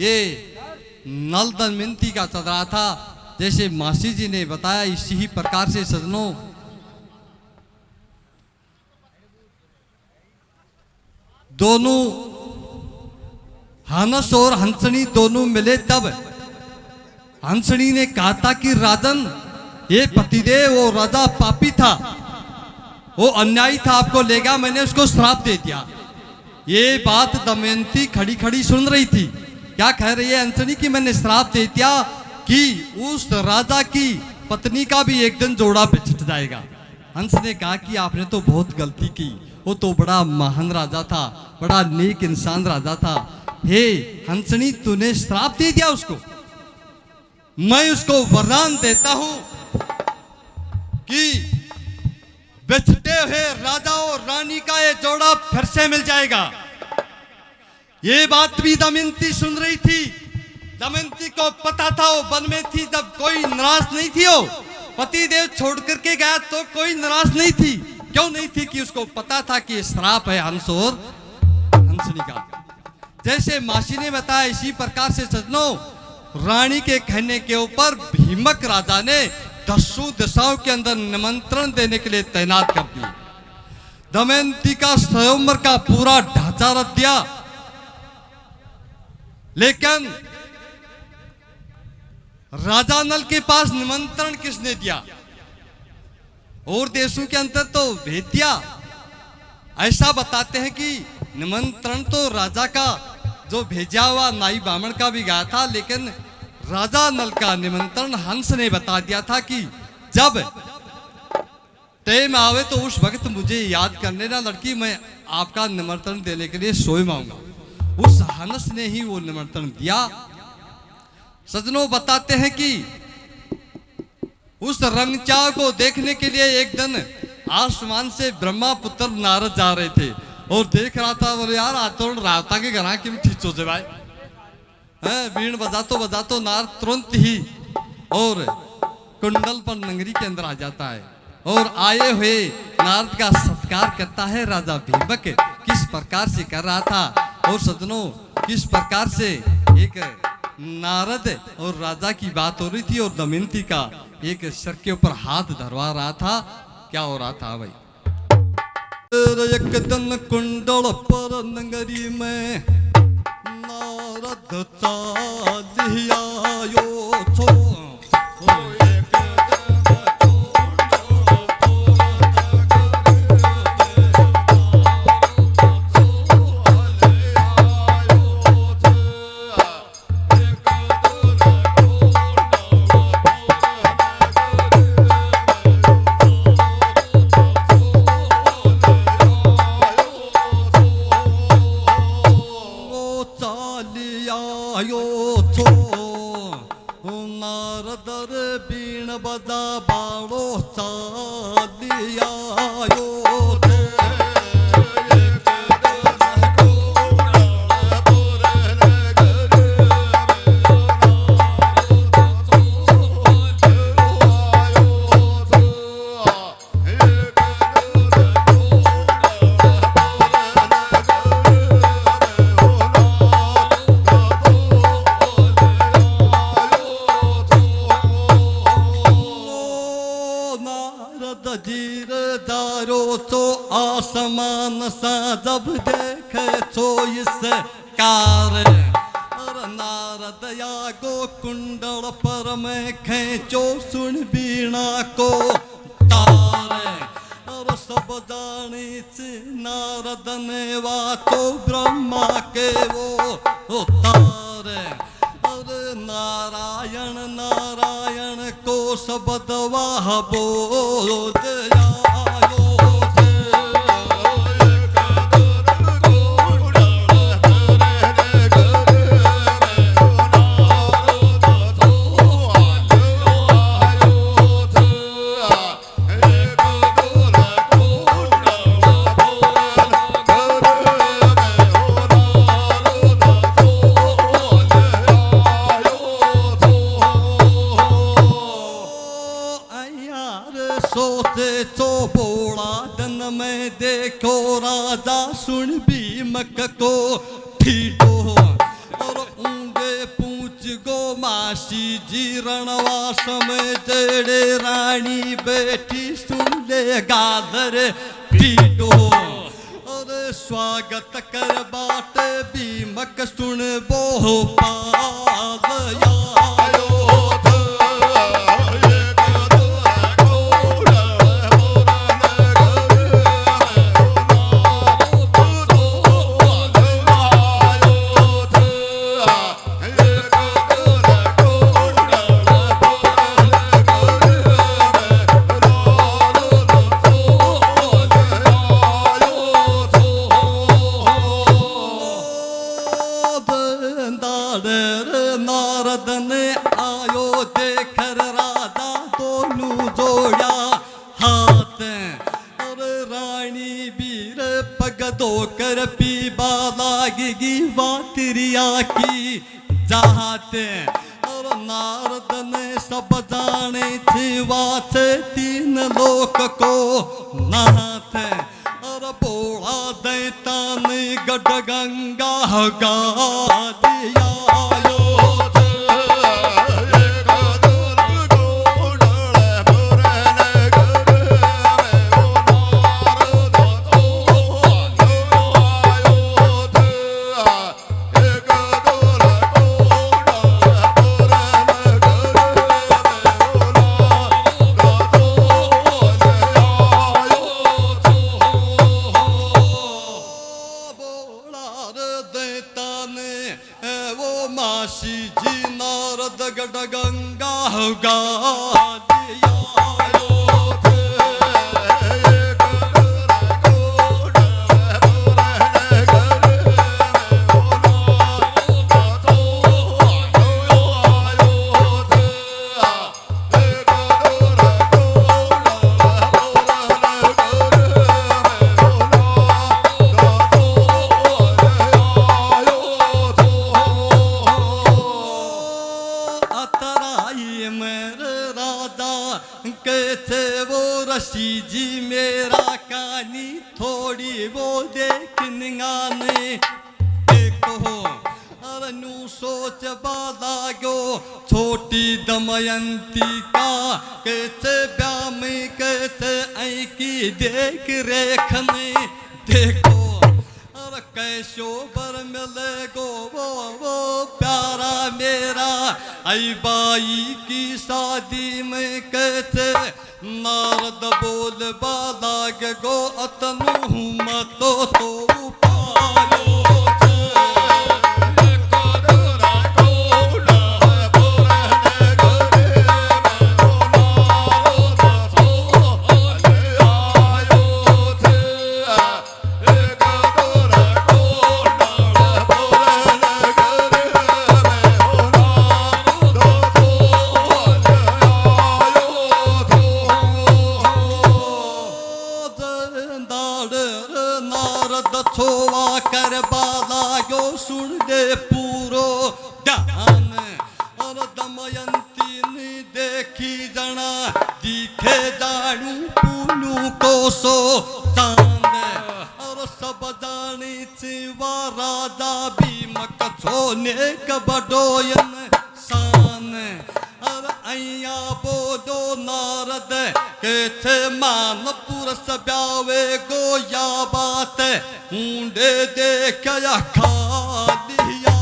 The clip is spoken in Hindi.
ये नल दमयंती का चल रहा था। जैसे मासी जी ने बताया इसी ही प्रकार से सजनों दोनों हंस और हंसनी दोनों मिले तब हंसनी ने कहा था कि राजन ये पतिदेव वो राजा पापी था, वो अन्यायी था, आपको लेगा, मैंने उसको श्राप दे दिया। ये बात दमयंती खड़ी खड़ी सुन रही थी। क्या कह रही है हंसनी की मैंने श्राप दे दिया कि उस राजा की पत्नी का भी एक दिन जोड़ा बिछट जाएगा। हंस ने कहा कि आपने तो बहुत गलती की, वो तो बड़ा महान राजा था, बड़ा नेक इंसान राजा था। हे हंसनी तूने श्राप दे दिया उसको, मैं उसको वरदान देता हूं कि बिछटे हुए राजा और रानी का ये जोड़ा फिर से मिल जाएगा। ये बात भी दमयंती सुन रही थी। दमयंती को पता था वो वन में थी जब कोई नाराज नहीं थी, वो पति देव छोड़ करके गया तो कोई नाराज नहीं थी। क्यों नहीं थी कि उसको पता था कि श्राप है हंस और हंसनी का। जैसे मासी ने बताया इसी प्रकार से सजनों रानी के कहने के ऊपर भीमक राजा ने 10 दिशाओं के अंदर निमंत्रण देने के लिए तैनात कर दी। दमयंती का स्वयंवर का पूरा ढांचा रख दिया, लेकिन राजा नल के पास निमंत्रण किसने दिया? और देशों के अंदर तो भेज दिया। ऐसा बताते हैं कि निमंत्रण तो राजा का जो भेजा हुआ नाई ब्राह्मण का भी गया था, लेकिन राजा नल का निमंत्रण हंस ने बता दिया था कि जब टाइम आवे तो उस वक्त मुझे याद करने ना लड़की, मैं आपका निमंत्रण देने के लिए सोए आऊंगा। उस हंस ने ही वो निमंत्रण दिया। सजनों बताते हैं कि उस रंगचाव को देखने के लिए एक दिन आसमान से ब्रह्मा पुत्र नारद जा रहे थे और देख रहा था, बोले यार आज तो रावता के घर की ठीक सोचे भाई बीण बजा तो नारद तुरंत ही और कुंडल पर नगरी के अंदर आ जाता है और आए हुए नारद का सत्कार करता है। राजा भीमक किस प्रकार से कर रहा था और सजनों किस प्रकार से एक नारद और राजा की बात हो रही थी और दमयंती का एक सर के ऊपर हाथ धरवा रहा था। क्या हो रहा था भाई? एक दिन कुंडल पर नगरी में नारद चालियायो छो। नारदर बीण बजा बाड़ो चालियायो जीर दारो तो आसमान सा जब देखे तो इस कार और नारद या गो कुंडल पर में खेचो सुन बीणा को तारे और सब जानी नारद ने वातो ब्रह्मा के वो तारे और नारायण नारायण को शब्द वाह बोल सोते चो बोड़ा दिन में देखो राजा सुन भीमक को ठीठो और ऊंगे मुझको मासी जी रणवास में जेड़े रानी बेटी सुन ले गादर पीटो अरे स्वागत कर बाट बीमक सुन बो पाल नारद ने आयो देखर राजा दोनों जोड़ा हाथ और रानी वीर पग धोकर पीबा लागी वातिरिया की जाते और नारद ने सब जाने थी बात तीन लोक को नहाते और बोला दैता ने गढ़ गंगा गा दिया मासी जी नारद गढ़ गंगा गा दिया कहते वो रशी जी मेरा कहानी थोड़ी वो देख निगाने देखो अरनू सोच बाला गो छोटी दमयंती का कहते ब्याह में कहते ऐ की देख रेख में देखो अरे कैसो बर मिले गो वो प्यारा मेरा आई बाई की शादी में कहते नारद बोल बाला गो अतनु मत तो पालो नारद छोवा कर बाला गो सुन दे पूरो ध्यान और दमयंती ने देखी जना दिखे जाणू पूनू को सो चांद और सब जानी चिवा राजा भीमक छोने कबडोयन शान और अया बोलो नारद कहते मान पुरस ब्यावे गो या बात ऊंडे देख या खा दिया